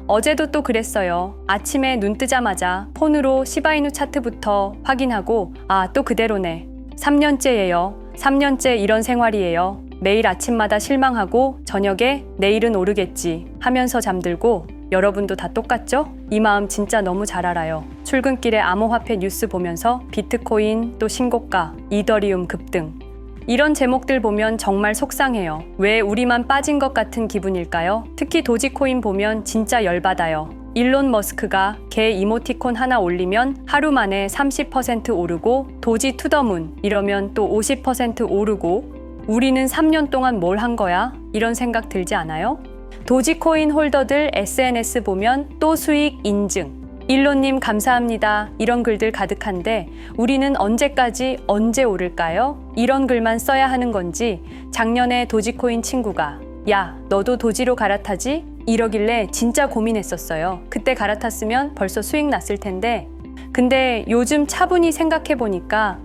어제도 또 그랬어요. 아침에 눈 뜨자마자 폰으로 시바이누 차트부터 확인하고 또 그대로네. 3년째예요. 3년째 이런 생활이에요. 매일 아침마다 실망하고 저녁에 내일은 오르겠지 하면서 잠들고 여러분도 다 똑같죠? 이 마음 진짜 너무 잘 알아요. 출근길에 암호화폐 뉴스 보면서 비트코인 또 신고가, 이더리움 급등 이런 제목들 보면 정말 속상해요. 왜 우리만 빠진 것 같은 기분일까요? 특히 도지코인 보면 진짜 열받아요. 일론 머스크가 개 이모티콘 하나 올리면 하루 만에 30% 오르고 도지 투더문 이러면 또 50% 오르고 우리는 3년 동안 뭘 한 거야? 이런 생각 들지 않아요? 도지코인 홀더들 SNS 보면 또 수익 인증. 일론님 감사합니다. 이런 글들 가득한데 우리는 언제까지 언제 오를까요? 이런 글만 써야 하는 건지 작년에 도지코인 친구가 야, 너도 도지로 갈아타지? 이러길래 진짜 고민했었어요. 그때 갈아탔으면 벌써 수익 났을 텐데 근데 요즘 차분히 생각해보니까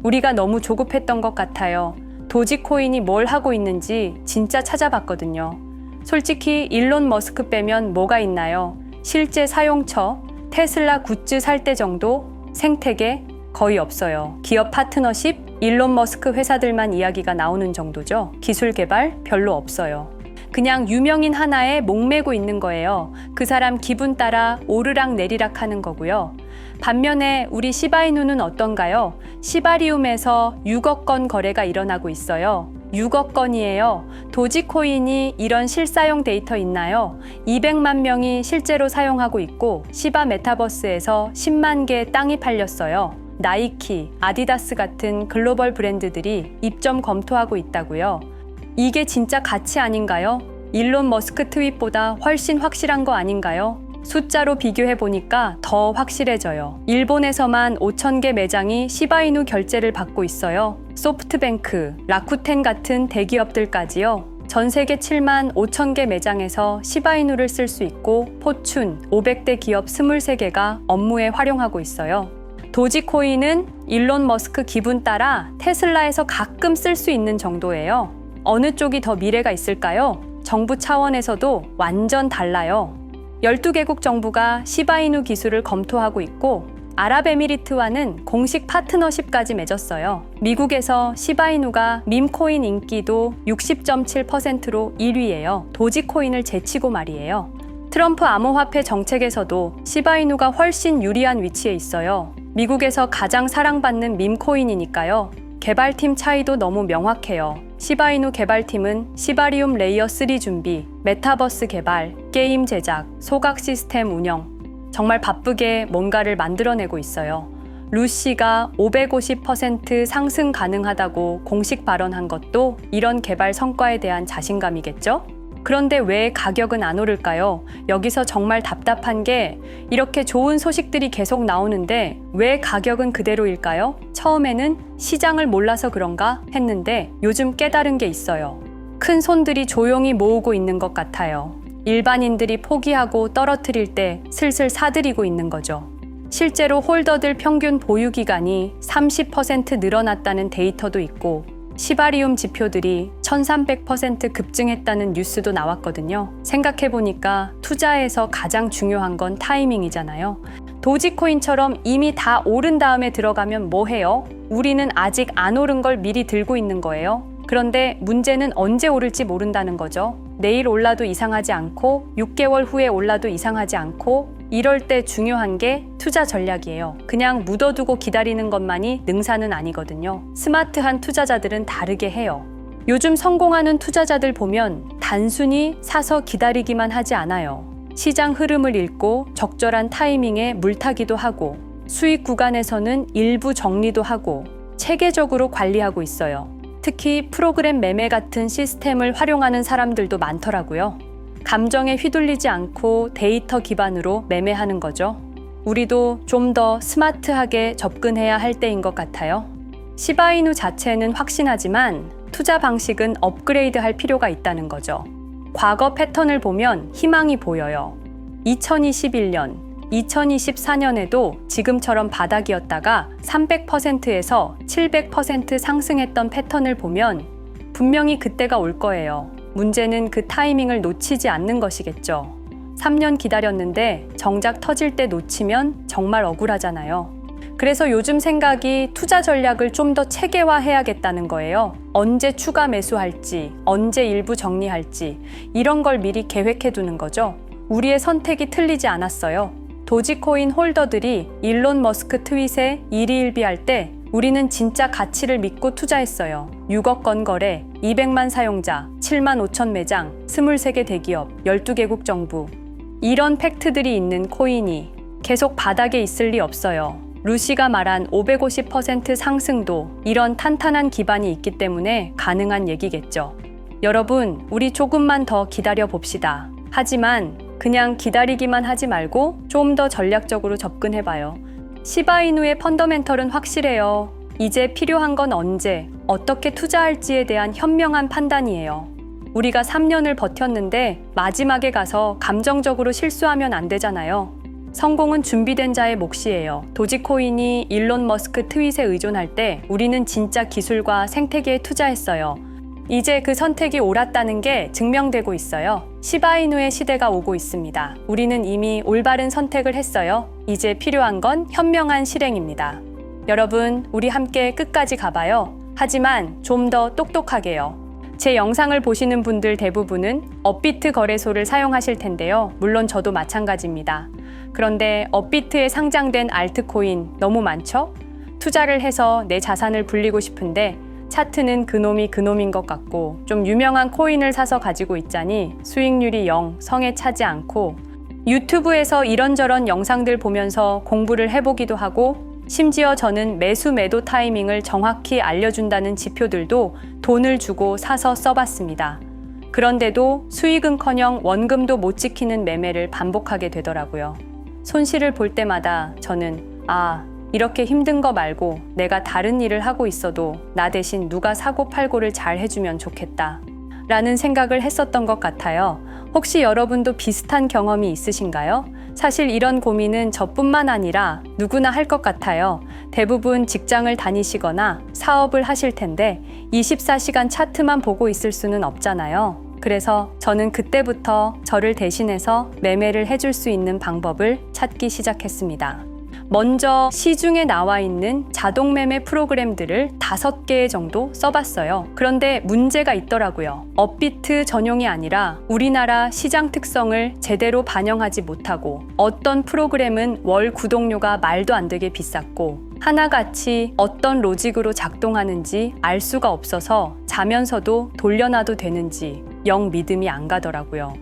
우리가 너무 조급했던 것 같아요. 도지코인이 뭘 하고 있는지 진짜 찾아봤거든요. 솔직히 일론 머스크 빼면 뭐가 있나요? 실제 사용처, 테슬라 굿즈 살 때 정도 생태계 거의 없어요. 기업 파트너십, 일론 머스크 회사들만 이야기가 나오는 정도죠. 기술 개발 별로 없어요. 그냥 유명인 하나에 목매고 있는 거예요. 그 사람 기분 따라 오르락 내리락 하는 거고요. 반면에 우리 시바이누는 어떤가요? 시바리움에서 6억 건 거래가 일어나고 있어요. 6억 건이에요. 도지코인이 이런 실사용 데이터 있나요? 200만 명이 실제로 사용하고 있고 시바 메타버스에서 10만 개 땅이 팔렸어요. 나이키, 아디다스 같은 글로벌 브랜드들이 입점 검토하고 있다고요. 이게 진짜 가치 아닌가요? 일론 머스크 트윗보다 훨씬 확실한 거 아닌가요? 숫자로 비교해보니까 더 확실해져요. 일본에서만 5,000개 매장이 시바이누 결제를 받고 있어요. 소프트뱅크, 라쿠텐 같은 대기업들까지요. 전 세계 7만 5천 개 매장에서 시바이누를 쓸 수 있고 포춘 500대 기업 23개가 업무에 활용하고 있어요. 도지코인은 일론 머스크 기분 따라 테슬라에서 가끔 쓸 수 있는 정도예요. 어느 쪽이 더 미래가 있을까요? 정부 차원에서도 완전 달라요. 12개국 정부가 시바이누 기술을 검토하고 있고 아랍에미리트와는 공식 파트너십까지 맺었어요. 미국에서 시바이누가 밈코인 인기도 60.7%로 1위예요. 도지코인을 제치고 말이에요. 트럼프 암호화폐 정책에서도 시바이누가 훨씬 유리한 위치에 있어요. 미국에서 가장 사랑받는 밈코인이니까요. 개발팀 차이도 너무 명확해요. 시바이누 개발팀은 시바리움 레이어 3 준비, 메타버스 개발, 게임 제작, 소각 시스템 운영 정말 바쁘게 뭔가를 만들어내고 있어요. 루시가 550% 상승 가능하다고 공식 발언한 것도 이런 개발 성과에 대한 자신감이겠죠? 그런데 왜 가격은 안 오를까요? 여기서 정말 답답한 게 이렇게 좋은 소식들이 계속 나오는데 왜 가격은 그대로일까요? 처음에는 시장을 몰라서 그런가 했는데 요즘 깨달은 게 있어요. 큰 손들이 조용히 모으고 있는 것 같아요. 일반인들이 포기하고 떨어뜨릴 때 슬슬 사들이고 있는 거죠. 실제로 홀더들 평균 보유 기간이 30% 늘어났다는 데이터도 있고 시바리움 지표들이 1300% 급증했다는 뉴스도 나왔거든요. 생각해보니까 투자에서 가장 중요한 건 타이밍이잖아요. 도지코인처럼 이미 다 오른 다음에 들어가면 뭐 해요? 우리는 아직 안 오른 걸 미리 들고 있는 거예요. 그런데 문제는 언제 오를지 모른다는 거죠. 내일 올라도 이상하지 않고 6개월 후에 올라도 이상하지 않고 이럴 때 중요한 게 투자 전략이에요. 그냥 묻어두고 기다리는 것만이 능사는 아니거든요. 스마트한 투자자들은 다르게 해요. 요즘 성공하는 투자자들 보면 단순히 사서 기다리기만 하지 않아요. 시장 흐름을 읽고 적절한 타이밍에 물타기도 하고 수익 구간에서는 일부 정리도 하고 체계적으로 관리하고 있어요. 특히 프로그램 매매 같은 시스템을 활용하는 사람들도 많더라고요. 감정에 휘둘리지 않고 데이터 기반으로 매매하는 거죠. 우리도 좀 더 스마트하게 접근해야 할 때인 것 같아요. 시바이누 자체는 확신하지만 투자 방식은 업그레이드 할 필요가 있다는 거죠. 과거 패턴을 보면 희망이 보여요. 2021년, 2024년에도 지금처럼 바닥이었다가 300%에서 700% 상승했던 패턴을 보면 분명히 그때가 올 거예요. 문제는 그 타이밍을 놓치지 않는 것이겠죠. 3년 기다렸는데 정작 터질 때 놓치면 정말 억울하잖아요. 그래서 요즘 생각이 투자 전략을 좀 더 체계화해야겠다는 거예요. 언제 추가 매수할지, 언제 일부 정리할지 이런 걸 미리 계획해 두는 거죠. 우리의 선택이 틀리지 않았어요. 도지코인 홀더들이 일론 머스크 트윗에 일희일비할 때 우리는 진짜 가치를 믿고 투자했어요. 6억 건 거래, 200만 사용자, 7만 5천 매장, 23개 대기업, 12개국 정부. 이런 팩트들이 있는 코인이 계속 바닥에 있을 리 없어요. 루시가 말한 550% 상승도 이런 탄탄한 기반이 있기 때문에 가능한 얘기겠죠. 여러분, 우리 조금만 더 기다려 봅시다. 하지만 그냥 기다리기만 하지 말고 좀 더 전략적으로 접근해봐요. 시바이누의 펀더멘털은 확실해요. 이제 필요한 건 언제, 어떻게 투자할지에 대한 현명한 판단이에요. 우리가 3년을 버텼는데 마지막에 가서 감정적으로 실수하면 안 되잖아요. 성공은 준비된 자의 몫이에요. 도지코인이 일론 머스크 트윗에 의존할 때 우리는 진짜 기술과 생태계에 투자했어요. 이제 그 선택이 옳았다는 게 증명되고 있어요. 시바이누의 시대가 오고 있습니다. 우리는 이미 올바른 선택을 했어요. 이제 필요한 건 현명한 실행입니다. 여러분, 우리 함께 끝까지 가봐요. 하지만 좀 더 똑똑하게요. 제 영상을 보시는 분들 대부분은 업비트 거래소를 사용하실 텐데요. 물론 저도 마찬가지입니다. 그런데 업비트에 상장된 알트코인 너무 많죠? 투자를 해서 내 자산을 불리고 싶은데 차트는 그놈이 그놈인 것 같고 좀 유명한 코인을 사서 가지고 있자니 수익률이 0, 성에 차지 않고 유튜브에서 이런저런 영상들 보면서 공부를 해보기도 하고 심지어 저는 매수 매도 타이밍을 정확히 알려준다는 지표들도 돈을 주고 사서 써봤습니다. 그런데도 수익은커녕 원금도 못 지키는 매매를 반복하게 되더라고요. 손실을 볼 때마다 저는 이렇게 힘든 거 말고 내가 다른 일을 하고 있어도 나 대신 누가 사고 팔고를 잘 해주면 좋겠다 라는 생각을 했었던 것 같아요. 혹시 여러분도 비슷한 경험이 있으신가요? 사실 이런 고민은 저뿐만 아니라 누구나 할 것 같아요. 대부분 직장을 다니시거나 사업을 하실 텐데 24시간 차트만 보고 있을 수는 없잖아요. 그래서 저는 그때부터 저를 대신해서 매매를 해줄 수 있는 방법을 찾기 시작했습니다. 먼저 시중에 나와 있는 자동 매매 프로그램들을 5개 정도 써봤어요. 그런데 문제가 있더라고요. 업비트 전용이 아니라 우리나라 시장 특성을 제대로 반영하지 못하고 어떤 프로그램은 월 구독료가 말도 안 되게 비쌌고 하나같이 어떤 로직으로 작동하는지 알 수가 없어서 자면서도 돌려놔도 되는지 영 믿음이 안 가더라고요.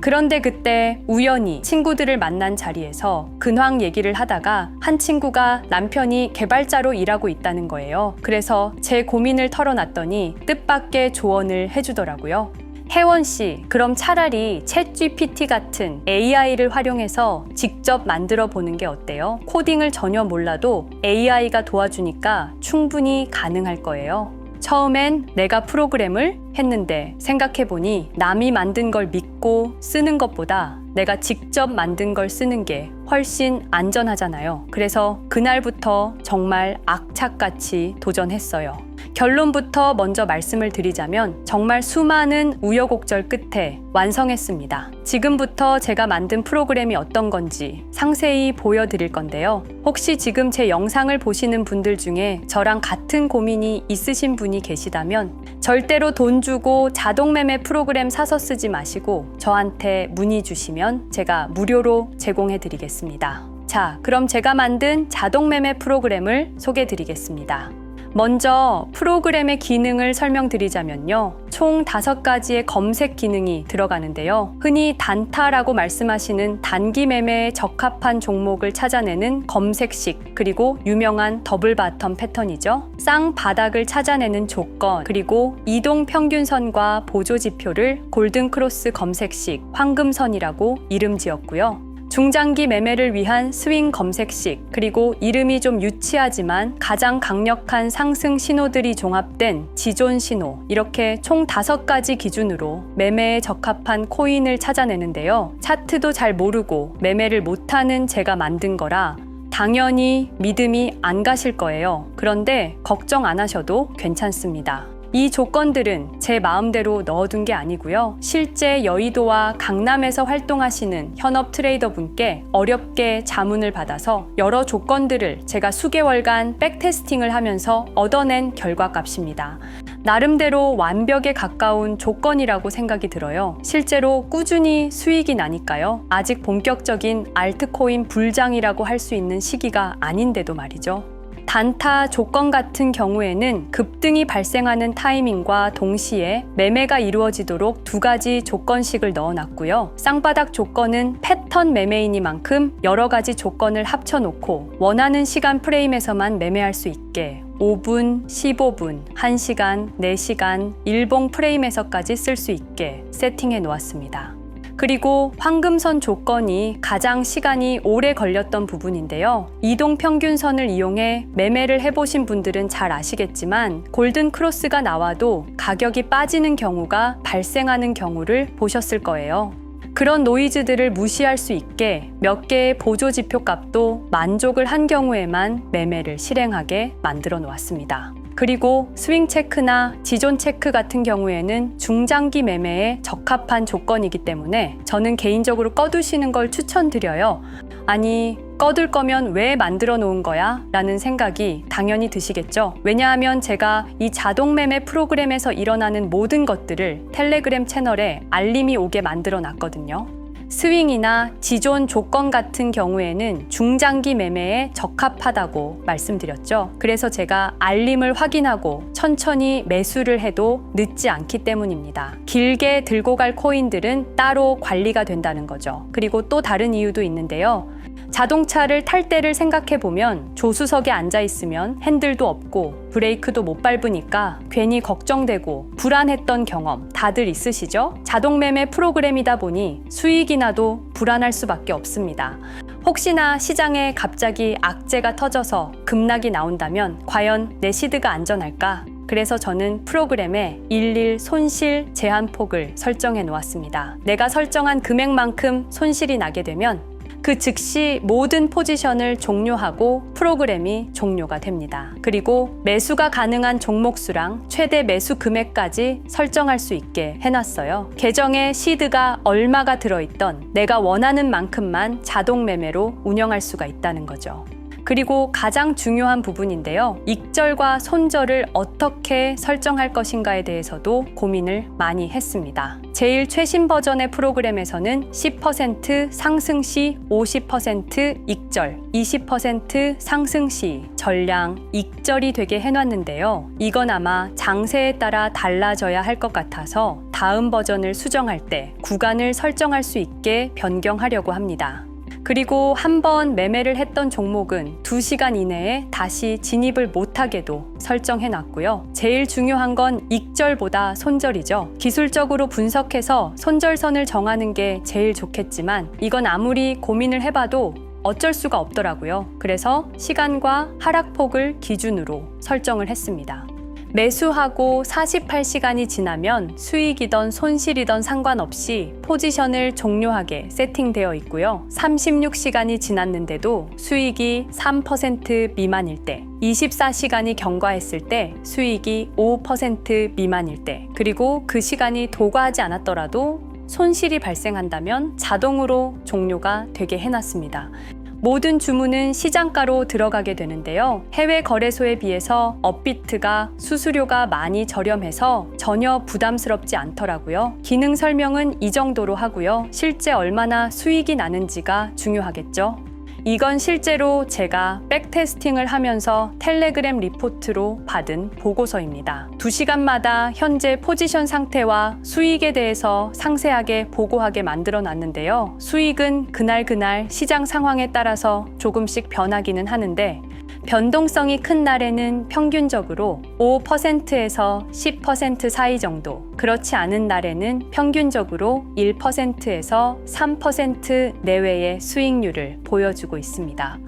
그런데 그때 우연히 친구들을 만난 자리에서 근황 얘기를 하다가 한 친구가 남편이 개발자로 일하고 있다는 거예요. 그래서 제 고민을 털어놨더니 뜻밖의 조언을 해주더라고요. 혜원 씨, 그럼 차라리 챗GPT 같은 AI를 활용해서 직접 만들어 보는 게 어때요? 코딩을 전혀 몰라도 AI가 도와주니까 충분히 가능할 거예요. 처음엔 내가 프로그램을 했는데 생각해보니 남이 만든 걸 믿고 쓰는 것보다 내가 직접 만든 걸 쓰는 게 훨씬 안전하잖아요. 그래서 그날부터 정말 악착같이 도전했어요. 결론부터 먼저 말씀을 드리자면 정말 수많은 우여곡절 끝에 완성했습니다. 지금부터 제가 만든 프로그램이 어떤 건지 상세히 보여드릴 건데요. 혹시 지금 제 영상을 보시는 분들 중에 저랑 같은 고민이 있으신 분이 계시다면 절대로 돈 주고 자동 매매 프로그램 사서 쓰지 마시고 저한테 문의 주시면 제가 무료로 제공해 드리겠습니다. 자, 그럼 제가 만든 자동 매매 프로그램을 소개해 드리겠습니다. 먼저 프로그램의 기능을 설명드리자면요. 총 5가지의 검색 기능이 들어가는데요. 흔히 단타라고 말씀하시는 단기 매매에 적합한 종목을 찾아내는 검색식, 그리고 유명한 더블 바텀 패턴이죠. 쌍바닥을 찾아내는 조건, 그리고 이동 평균선과 보조 지표를 골든 크로스 검색식, 황금선이라고 이름 지었고요. 중장기 매매를 위한 스윙 검색식, 그리고 이름이 좀 유치하지만 가장 강력한 상승 신호들이 종합된 지존 신호, 이렇게 총 5가지 기준으로 매매에 적합한 코인을 찾아내는데요. 차트도 잘 모르고 매매를 못하는 제가 만든 거라 당연히 믿음이 안 가실 거예요. 그런데 걱정 안 하셔도 괜찮습니다. 이 조건들은 제 마음대로 넣어둔 게 아니고요. 실제 여의도와 강남에서 활동하시는 현업 트레이더 분께 어렵게 자문을 받아서 여러 조건들을 제가 수개월간 백테스팅을 하면서 얻어낸 결과값입니다. 나름대로 완벽에 가까운 조건이라고 생각이 들어요. 실제로 꾸준히 수익이 나니까요. 아직 본격적인 알트코인 불장이라고 할 수 있는 시기가 아닌데도 말이죠. 단타 조건 같은 경우에는 급등이 발생하는 타이밍과 동시에 매매가 이루어지도록 두 가지 조건씩을 넣어놨고요. 쌍바닥 조건은 패턴 매매이니만큼 여러 가지 조건을 합쳐놓고 원하는 시간 프레임에서만 매매할 수 있게 5분, 15분, 1시간, 4시간, 일봉 프레임에서까지 쓸 수 있게 세팅해 놓았습니다. 그리고 황금선 조건이 가장 시간이 오래 걸렸던 부분인데요. 이동평균선을 이용해 매매를 해보신 분들은 잘 아시겠지만 골든 크로스가 나와도 가격이 빠지는 경우가 발생하는 경우를 보셨을 거예요. 그런 노이즈들을 무시할 수 있게 몇 개의 보조 지표 값도 만족을 한 경우에만 매매를 실행하게 만들어 놓았습니다. 그리고 스윙 체크나 지존 체크 같은 경우에는 중장기 매매에 적합한 조건이기 때문에 저는 개인적으로 꺼두시는 걸 추천드려요. 아니, 꺼둘 거면 왜 만들어 놓은 거야? 라는 생각이 당연히 드시겠죠. 왜냐하면 제가 이 자동 매매 프로그램에서 일어나는 모든 것들을 텔레그램 채널에 알림이 오게 만들어 놨거든요. 스윙이나 지존 조건 같은 경우에는 중장기 매매에 적합하다고 말씀드렸죠. 그래서 제가 알림을 확인하고 천천히 매수를 해도 늦지 않기 때문입니다. 길게 들고 갈 코인들은 따로 관리가 된다는 거죠. 그리고 또 다른 이유도 있는데요. 자동차를 탈 때를 생각해 보면 조수석에 앉아 있으면 핸들도 없고 브레이크도 못 밟으니까 괜히 걱정되고 불안했던 경험 다들 있으시죠? 자동 매매 프로그램이다 보니 수익이 나도 불안할 수밖에 없습니다. 혹시나 시장에 갑자기 악재가 터져서 급락이 나온다면 과연 내 시드가 안전할까? 그래서 저는 프로그램에 일일 손실 제한폭을 설정해 놓았습니다. 내가 설정한 금액만큼 손실이 나게 되면 그 즉시 모든 포지션을 종료하고 프로그램이 종료가 됩니다. 그리고 매수가 가능한 종목수랑 최대 매수 금액까지 설정할 수 있게 해놨어요. 계정에 시드가 얼마가 들어있던 내가 원하는 만큼만 자동 매매로 운영할 수가 있다는 거죠. 그리고 가장 중요한 부분인데요. 익절과 손절을 어떻게 설정할 것인가에 대해서도 고민을 많이 했습니다. 제일 최신 버전의 프로그램에서는 10% 상승 시 50% 익절, 20% 상승 시 전량 익절이 되게 해놨는데요. 이건 아마 장세에 따라 달라져야 할 것 같아서 다음 버전을 수정할 때 구간을 설정할 수 있게 변경하려고 합니다. 그리고 한번 매매를 했던 종목은 2시간 이내에 다시 진입을 못하게도 설정해 놨고요. 제일 중요한 건 익절보다 손절이죠. 기술적으로 분석해서 손절선을 정하는 게 제일 좋겠지만 이건 아무리 고민을 해봐도 어쩔 수가 없더라고요. 그래서 시간과 하락폭을 기준으로 설정을 했습니다. 매수하고 48시간이 지나면 수익이든 손실이든 상관없이 포지션을 종료하게 세팅되어 있고요. 36시간이 지났는데도 수익이 3% 미만일 때, 24시간이 경과했을 때 수익이 5% 미만일 때, 그리고 그 시간이 도과하지 않았더라도 손실이 발생한다면 자동으로 종료가 되게 해놨습니다. 모든 주문은 시장가로 들어가게 되는데요. 해외 거래소에 비해서 업비트가 수수료가 많이 저렴해서 전혀 부담스럽지 않더라고요. 기능 설명은 이 정도로 하고요. 실제 얼마나 수익이 나는지가 중요하겠죠. 이건 실제로 제가 백테스팅을 하면서 텔레그램 리포트로 받은 보고서입니다. 2시간마다 현재 포지션 상태와 수익에 대해서 상세하게 보고하게 만들어 놨는데요. 수익은 그날 시장 상황에 따라서 조금씩 변하기는 하는데 변동성이 큰 날에는 평균적으로 5%에서 10% 사이 정도, 그렇지 않은 날에는 평균적으로 1%에서 3% 내외의 수익률을 보여주고 있습니다.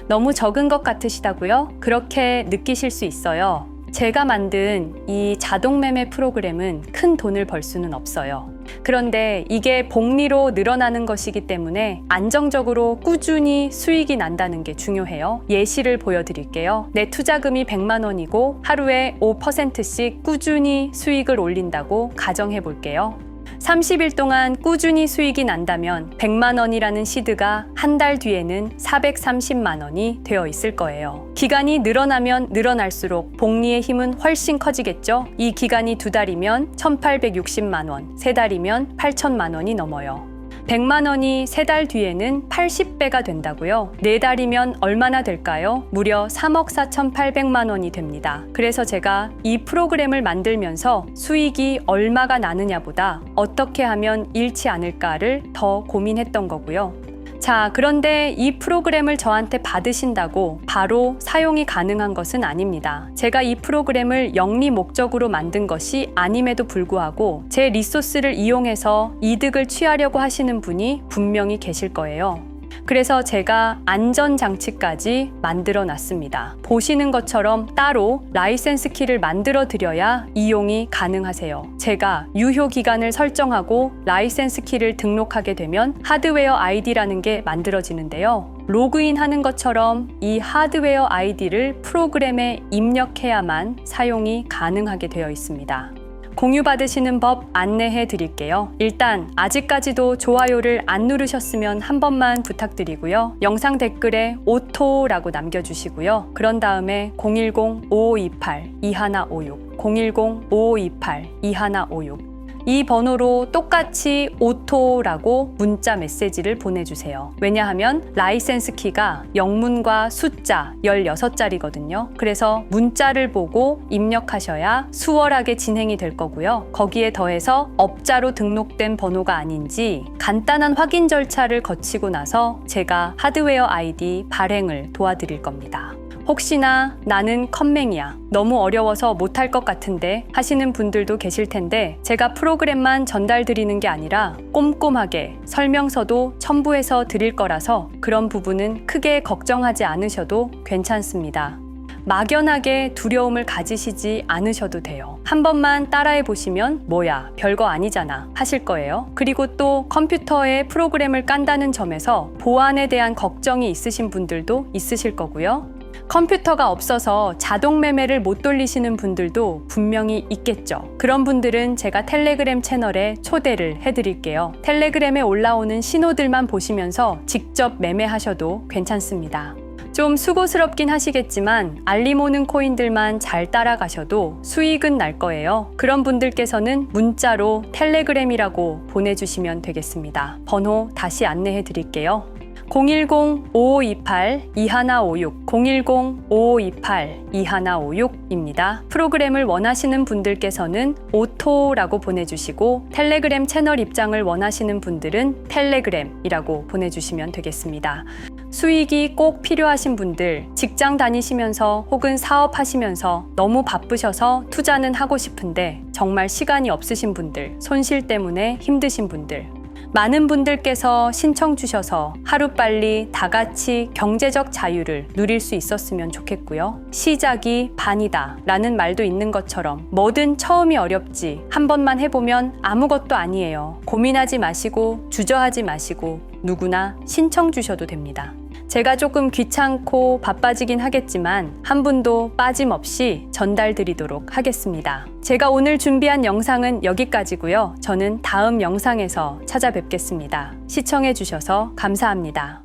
너무 적은 것 같으시다고요? 그렇게 느끼실 수 있어요. 제가 만든 이 자동 매매 프로그램은 큰 돈을 벌 수는 없어요. 그런데 이게 복리로 늘어나는 것이기 때문에 안정적으로 꾸준히 수익이 난다는 게 중요해요. 예시를 보여드릴게요. 내 투자금이 100만 원이고 하루에 5%씩 꾸준히 수익을 올린다고 가정해 볼게요. 30일 동안 꾸준히 수익이 난다면 100만 원이라는 시드가 한 달 뒤에는 430만 원이 되어 있을 거예요. 기간이 늘어나면 늘어날수록 복리의 힘은 훨씬 커지겠죠? 이 기간이 2달이면 1860만 원, 3달이면 8천만 원이 넘어요. 100만 원이 3달 뒤에는 80배가 된다고요? 4달이면 얼마나 될까요? 무려 3억 4,800만 원이 됩니다. 그래서 제가 이 프로그램을 만들면서 수익이 얼마가 나느냐보다 어떻게 하면 잃지 않을까를 더 고민했던 거고요. 자, 그런데 이 프로그램을 저한테 받으신다고 바로 사용이 가능한 것은 아닙니다. 제가 이 프로그램을 영리 목적으로 만든 것이 아님에도 불구하고 제 리소스를 이용해서 이득을 취하려고 하시는 분이 분명히 계실 거예요. 그래서 제가 안전장치까지 만들어 놨습니다. 보시는 것처럼 따로 라이센스 키를 만들어 드려야 이용이 가능하세요. 제가 유효 기간을 설정하고 라이센스 키를 등록하게 되면 하드웨어 아이디라는 게 만들어지는데요. 로그인 하는 것처럼 이 하드웨어 아이디를 프로그램에 입력해야만 사용이 가능하게 되어 있습니다. 공유받으시는 법 안내해 드릴게요. 일단 아직까지도 좋아요를 안 누르셨으면 한 번만 부탁드리고요. 영상 댓글에 오토라고 남겨주시고요. 그런 다음에 010-5528-2156 010-5528-2156 이 번호로 똑같이 오토라고 문자 메시지를 보내주세요. 왜냐하면 라이센스 키가 영문과 숫자 16자리거든요. 그래서 문자를 보고 입력하셔야 수월하게 진행이 될 거고요. 거기에 더해서 업자로 등록된 번호가 아닌지 간단한 확인 절차를 거치고 나서 제가 하드웨어 아이디 발행을 도와드릴 겁니다. 혹시나 나는 컴맹이야, 너무 어려워서 못할 것 같은데 하시는 분들도 계실 텐데 제가 프로그램만 전달 드리는 게 아니라 꼼꼼하게 설명서도 첨부해서 드릴 거라서 그런 부분은 크게 걱정하지 않으셔도 괜찮습니다. 막연하게 두려움을 가지시지 않으셔도 돼요. 한 번만 따라해 보시면 뭐야, 별거 아니잖아 하실 거예요. 그리고 또 컴퓨터에 프로그램을 깐다는 점에서 보안에 대한 걱정이 있으신 분들도 있으실 거고요. 컴퓨터가 없어서 자동 매매를 못 돌리시는 분들도 분명히 있겠죠. 그런 분들은 제가 텔레그램 채널에 초대를 해드릴게요. 텔레그램에 올라오는 신호들만 보시면서 직접 매매하셔도 괜찮습니다. 좀 수고스럽긴 하시겠지만 알림 오는 코인들만 잘 따라가셔도 수익은 날 거예요. 그런 분들께서는 문자로 텔레그램이라고 보내주시면 되겠습니다. 번호 다시 안내해 드릴게요. 010-5528-2156 010-5528-2156입니다. 프로그램을 원하시는 분들께서는 오토라고 보내주시고 텔레그램 채널 입장을 원하시는 분들은 텔레그램이라고 보내주시면 되겠습니다. 수익이 꼭 필요하신 분들, 직장 다니시면서 혹은 사업하시면서 너무 바쁘셔서 투자는 하고 싶은데 정말 시간이 없으신 분들, 손실 때문에 힘드신 분들, 많은 분들께서 신청 주셔서 하루빨리 다 같이 경제적 자유를 누릴 수 있었으면 좋겠고요. 시작이 반이다 라는 말도 있는 것처럼 뭐든 처음이 어렵지 한 번만 해보면 아무것도 아니에요. 고민하지 마시고 주저하지 마시고 누구나 신청 주셔도 됩니다. 제가 조금 귀찮고 바빠지긴 하겠지만 한 분도 빠짐없이 전달 드리도록 하겠습니다. 제가 오늘 준비한 영상은 여기까지고요. 저는 다음 영상에서 찾아뵙겠습니다. 시청해 주셔서 감사합니다.